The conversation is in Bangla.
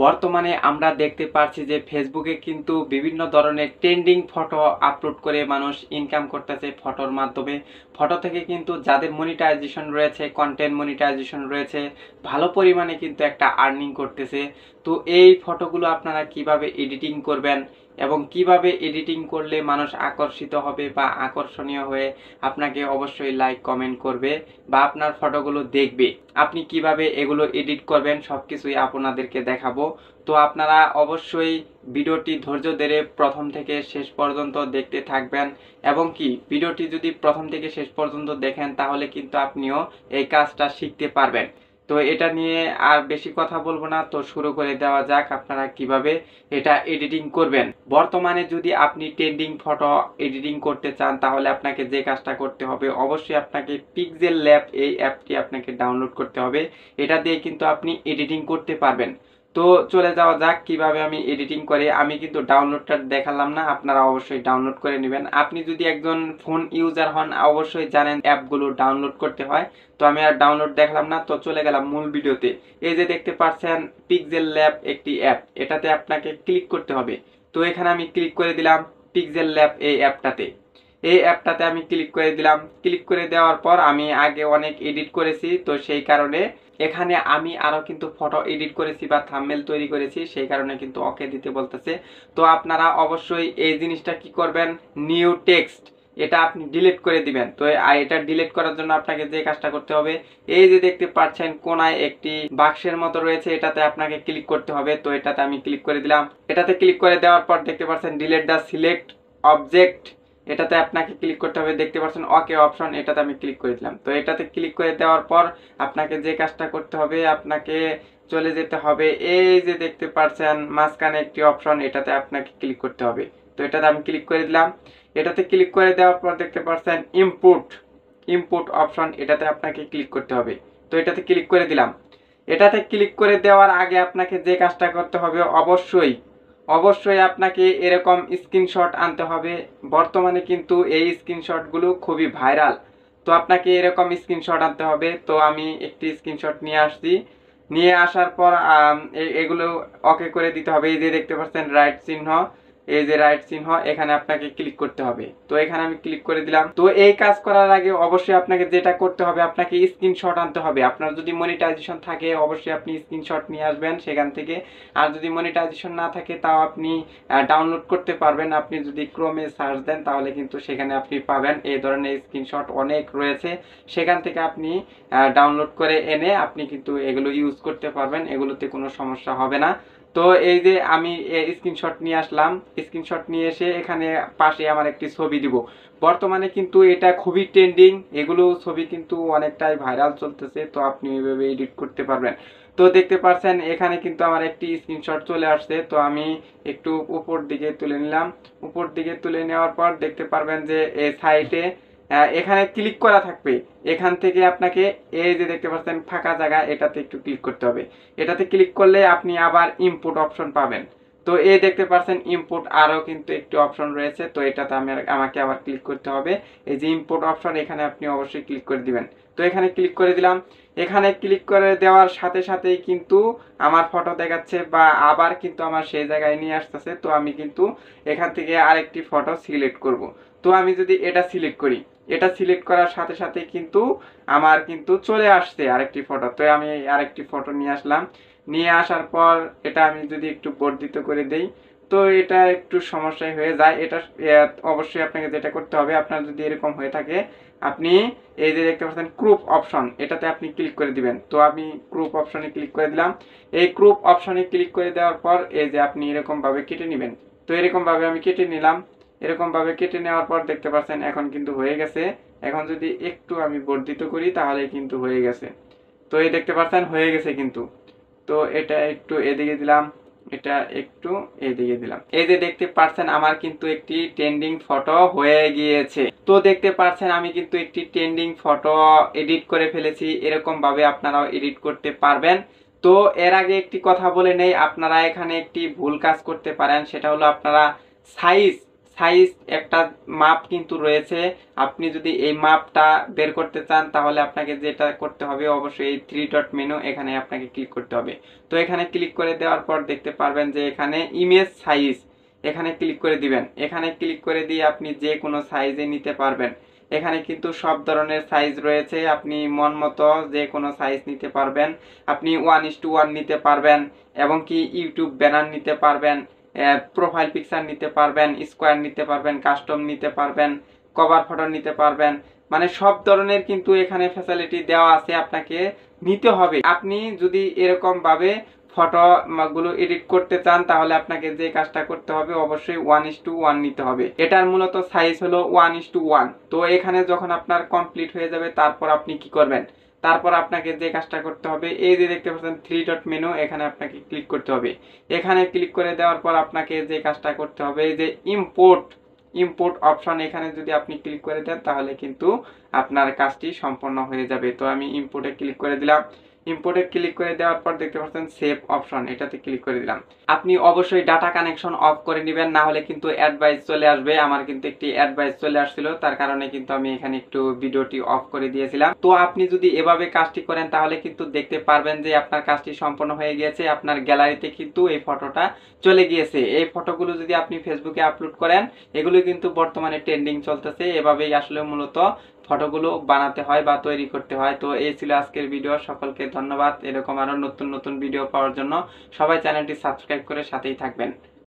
বর্তমানে আমরা দেখতে পাচ্ছি যে ফেসবুকে কিন্তু বিভিন্ন ধরনের ট্রেন্ডিং ফটো আপলোড করে মানুষ ইনকাম করতেছে ফটোর মাধ্যমে। ফটো থেকে কিন্তু যাদের মনিটাইজেশন রয়েছে, কন্টেন্ট মনিটাইজেশন রয়েছে, ভালো পরিমাণে কিন্তু একটা আর্নিং করতেছে। তো এই ফটোগুলো আপনারা কিভাবে এডিটিং করবেন এবং কিভাবে এডিটিং করলে মানুষ আকর্ষিত হবে বা আকর্ষণীয় হয়ে আপনাকে অবশ্যই লাইক কমেন্ট করবে বা আপনার ফটোগুলো দেখবে, আপনি কিভাবে এগুলো এডিট করবেন সবকিছুই আপনাদেরকে দেখাবো। তো আপনারা অবশ্যই ভিডিওটি ধৈর্য ধরে প্রথম থেকে শেষ পর্যন্ত দেখতে থাকবেন এবং কি ভিডিওটি যদি প্রথম থেকে শেষ পর্যন্ত দেখেন তাহলে কিন্তু আপনিও এই কাজটা শিখতে পারবেন। তো এটা নিয়ে আর বেশি কথা বলবো না, তো শুরু করে দেওয়া যাক আপনারা কিভাবে এটা এডিটিং করবেন। বর্তমানে যদি আপনি ট্রেন্ডিং ফটো এডিটিং করতে চান তাহলে আপনাকে যে কাজটা করতে হবে, অবশ্যই আপনাকে পিক্সেল ল্যাব এই অ্যাপটি আপনাকে ডাউনলোড করতে হবে। এটা দিয়ে কিন্তু আপনি এডিটিং করতে পারবেন। তো চলে যাওয়া যাক কিভাবে আমি এডিটিং করি। আমি কিন্তু ডাউনলোডটা দেখালাম না, আপনারা অবশ্যই ডাউনলোড করে নেবেন। আপনি যদি একজন ফোন ইউজার হন অবশ্যই জানেন অ্যাপগুলো ডাউনলোড করতে হয়। তো আমি আর ডাউনলোড দেখলাম না, তো চলে গেলাম মূল ভিডিওতে। এই যে দেখতে পাচ্ছেন পিক্সেল ল্যাব একটি অ্যাপ, এটাতে আপনাকে ক্লিক করতে হবে। তো এখানে আমি ক্লিক করে দিলাম পিক্সেল ল্যাব এই অ্যাপটাতে। এই অ্যাপটাতে আমি ক্লিক করে দিলাম। ক্লিক করে দেওয়ার পর আমি আগে অনেক এডিট করেছি, তো সেই কারণে এখানে আমি আরো কিন্তু ফটো এডিট করেছি বা থাম্বনেল তৈরি করেছি, সেই কারণে কিন্তু ওকে দিতে বলতেছে। তো আপনারা অবশ্যই এই জিনিসটা কি করবেন, নিউ টেক্সট এটা আপনি ডিলিট করে দিবেন। তো এটা ডিলিট করার জন্য আপনাকে যে কাজটা করতে হবে, এই যে দেখতে পাচ্ছেন কোনায় একটি বাক্সের মতো রয়েছে, এটাতে আপনাকে ক্লিক করতে হবে। তো এটাতে আমি ক্লিক করে দিলাম। এটাতে ক্লিক করে দেওয়ার পর দেখতে পাচ্ছেন ডিলিট দ্য সিলেক্ট অবজেক্ট, এটাতে আপনাকে ক্লিক করতে হবে। দেখতে পাচ্ছেন ওকে অপশন, এটাতে আমি ক্লিক করে দিলাম। তো এটাতে ক্লিক করে দেওয়ার পর আপনাকে যে কাজটা করতে হবে, আপনাকে চলে যেতে হবে এই যে দেখতে পাচ্ছেন মাঝখানে একটি অপশন, এটাতে আপনাকে ক্লিক করতে হবে। তো এটাতে আমি ক্লিক করে দিলাম। এটাতে ক্লিক করে দেওয়ার পর দেখতে পাচ্ছেন ইনপুট ইনপুট অপশন, এটাতে আপনাকে ক্লিক করতে হবে। তো এটাতে ক্লিক করে দিলাম। এটাতে ক্লিক করে দেওয়ার আগে আপনাকে যে কাজটা করতে হবে, অবশ্যই অবশ্যই আপনাকে এরকম স্ক্রিনশট আনতে হবে। বর্তমানে কিন্তু এই স্ক্রিনশটগুলো খুবই ভাইরাল, তো আপনাকে এরকম স্ক্রিনশট আনতে হবে। তো আমি একটি স্ক্রিনশট নিয়ে আসছি। নিয়ে আসার পর এগুলো ওকে করে দিতে হবে। এই যে দেখতে পাচ্ছেন রাইট চিহ্ন, এই যে রাইট চিহ্ন, এখানে আপনাকে ক্লিক করতে হবে। তো এখানে আমি ক্লিক করে দিলাম। তো এই কাজ করার আগে অবশ্যই আপনাকে যেটা করতে হবে, আপনাকে স্ক্রিনশট আনতে হবে। আপনার যদি মনিটাইজেশন থাকে অবশ্যই আপনি স্ক্রিনশট নিয়ে আসবেন সেখান থেকে। আর যদি মনিটাইজেশন না থাকে তাও আপনি ডাউনলোড করতে পারবেন। আপনি যদি ক্রোমে সার্চ দেন তাহলে কিন্তু সেখানে আপনি পাবেন এই ধরনের স্ক্রিনশট অনেক রয়েছে, সেখান থেকে আপনি ডাউনলোড করে এনে আপনি কিন্তু এগুলো ইউজ করতে পারবেন, এগুলোতে কোনো সমস্যা হবে না। তো এই যে আমি স্ক্রিনশট নিয়ে আসলাম, স্ক্রিনশট নিয়ে এসে এখানে পাশে আমার একটি ছবি দিব। বর্তমানে কিন্তু এটা খুবই ট্রেন্ডিং, এগুলো ছবি কিন্তু অনেকটাই ভাইরাল চলতেছে, তো আপনি এইভাবে এডিট করতে পারবেন। তো দেখতে পাচ্ছেন এখানে কিন্তু আমার একটি স্ক্রিনশট চলে আসছে। তো আমি একটু উপর দিকে তুলে নিলাম। উপর দিকে তুলে নেওয়ার পর দেখতে পারবেন যে এই সাইটে এখানে ক্লিক করা থাকবে। এখান থেকে আপনাকে এই যে দেখতে পাচ্ছেন ফাঁকা জায়গা, এটাতে একটু ক্লিক করতে হবে। এটাতে ক্লিক করলে আপনি আবার ইনপুট অপশন পাবেন। তো এই দেখতে পাচ্ছেন ইনপুট আরো কিন্তু একটি অপশন রয়েছে, তো এটাতে আমাকে আবার ক্লিক করতে হবে। এই যে ইনপুট অপশন, এখানে আপনি অবশ্যই ক্লিক করে দিবেন। তো এখানে ক্লিক করে দিলাম। এখানে ক্লিক করে দেওয়ার সাথে সাথেই কিন্তু আমার ফটো দেখাচ্ছে বা আবার কিন্তু আমার সেই জায়গায় নিয়ে আসতেছে। তো আমি কিন্তু এখান থেকে আরেকটি ফটো সিলেক্ট করব। তো আমি যদি এটা সিলেক্ট করি, এটা সিলেক্ট করার সাথে সাথে কিন্তু আমার কিন্তু চলে আসছে আরেকটি ফটো। তো আমি আরেকটি ফটো নিয়ে আসলাম। নিয়ে আসার পর এটা আমি যদি একটু বর্ধিত করে দেই, তো এটা একটু সমস্যায় হয়ে যায়। এটা অবশ্যই আপনাকে যেটা করতে হবে, আপনার যদি এরকম হয়ে থাকে আপনি এই যে দেখতে পাচ্ছেন ক্রপ অপশন, এটাতে আপনি ক্লিক করে দিবেন। তো আমি ক্রপ অপশনে ক্লিক করে দিলাম। এই ক্রপ অপশনে ক্লিক করে দেওয়ার পর এই যে আপনি এরকম ভাবে কেটে নেবেন। তো এরকম ভাবে আমি কেটে নিলাম। এরকম ভাবে কেটে নেওয়ার পর দেখতে পাচ্ছেন এখন কিন্তু হয়ে গেছে। এখন যদি একটু আমি বর্ধিত করি তাহলে কিন্তু হয়ে গেছে। তো এই দেখতে পাচ্ছেন হয়ে গেছে কিন্তু। তো এটা একটু এদিকে দিলাম, এটা একটু এদিকে দিলাম। এই যে দেখতে পাচ্ছেন আমার কিন্তু একটি ট্রেন্ডিং ফটো হয়ে গিয়েছে। তো দেখতে পাচ্ছেন আমি কিন্তু একটি ট্রেন্ডিং ফটো এডিট করে ফেলেছি। এরকম ভাবে আপনারাও এডিট করতে পারবেন। তো এর আগে একটি কথা বলে নেই, আপনারা এখানে একটি ভুল কাজ করতে পারেন, সেটা হলো আপনারা সাইজ সাইজ একটা মাপ কিন্তু রয়েছে। আপনি যদি এই মাপটা বের করতে চান তাহলে আপনাকে যেটা করতে হবে অবশ্যই এই 3 ডট মেনু, এখানে আপনাকে ক্লিক করতে হবে। তো এখানে ক্লিক করে দেওয়ার পর দেখতে পারবেন যে এখানে ইমেজ সাইজ, এখানে ক্লিক করে দিবেন। এখানে ক্লিক করে দিয়ে আপনি যে কোনো সাইজে নিতে পারবেন। এখানে কিন্তু সব ধরনের সাইজ রয়েছে, আপনি মন মতো যে কোনো সাইজ নিতে পারবেন। আপনি 1:1 নিতে পারবেন এবং কি ইউটিউব ব্যানার নিতে পারবেন, প্রোফাইল পিকচার নিতে পারবেন, স্কোয়ার নিতে পারবেন, কাস্টম নিতে পারবেন, কভার ফটো নিতে পারবেন। মানে সব ধরনের কিন্তু এখানে ফ্যাসিলিটি দেওয়া আছে, আপনাকে নিতে হবে। আপনি যদি এরকম ভাবে ফটো গুলো এডিট করতে চান তাহলে আপনাকে যে কাজটা করতে হবে অবশ্যই 1:1 নিতে হবে। এটার মূলত সাইজ হলো 1:1। তো এখানে যখন আপনার কমপ্লিট হয়ে যাবে তারপর আপনি কি করবেন, তারপর আপনাকে যে কাজটা করতে হবে এই যে দেখতে পাচ্ছেন 3 ডট মেনু, এখানে আপনাকে ক্লিক করতে হবে। এখানে ক্লিক করে দেওয়ার পর আপনাকে যে কাজটা করতে হবে এই যে ইম্পোর্ট অপশন, এখানে যদি আপনি ক্লিক করে দেন তাহলে কিন্তু আপনার কাজটি সম্পন্ন হয়ে যাবে। তো আমি ইম্পোর্টে ক্লিক করে দিলাম। ইম্পোর্টে ক্লিক করে দেওয়ার পর দেখতে পাচ্ছেন সেভ অপশন, এটাতে ক্লিক করে দিলাম। আপনি অবশ্যই ডাটা কানেকশন অফ করে নেবেন, না হলে কিন্তু অ্যাডভাইস চলে আসবে। আমার কিন্তু একটি অ্যাডভাইস চলে আসছিল, তার কারণে কিন্তু আমি এখানে একটু ভিডিওটি অফ করে দিয়েছিলাম। তো আপনি যদি এভাবে কাজটি করেন তাহলে কিন্তু দেখতে পারবেন যে আপনার কাজটি সম্পন্ন হয়ে গিয়েছে, আপনার গ্যালারিতে কিন্তু এই ফটোটা চলে গিয়েছে। এই ফটোগুলো যদি আপনি ফেসবুকে আপলোড করেন, এগুলো কিন্তু বর্তমানে ট্রেন্ডিং চলতেছে। এভাবেই আসলে মূলত ফটোগুলো বানাতে হয় বা তৈরি করতে হয়। তো এই ছিল আজকের ভিডিও। সকলকে ধন্যবাদ। এরকম আরো নতুন নতুন ভিডিও পাওয়ার জন্য সবাই চ্যানেলটি সাবস্ক্রাইব করে সাথেই থাকবেন।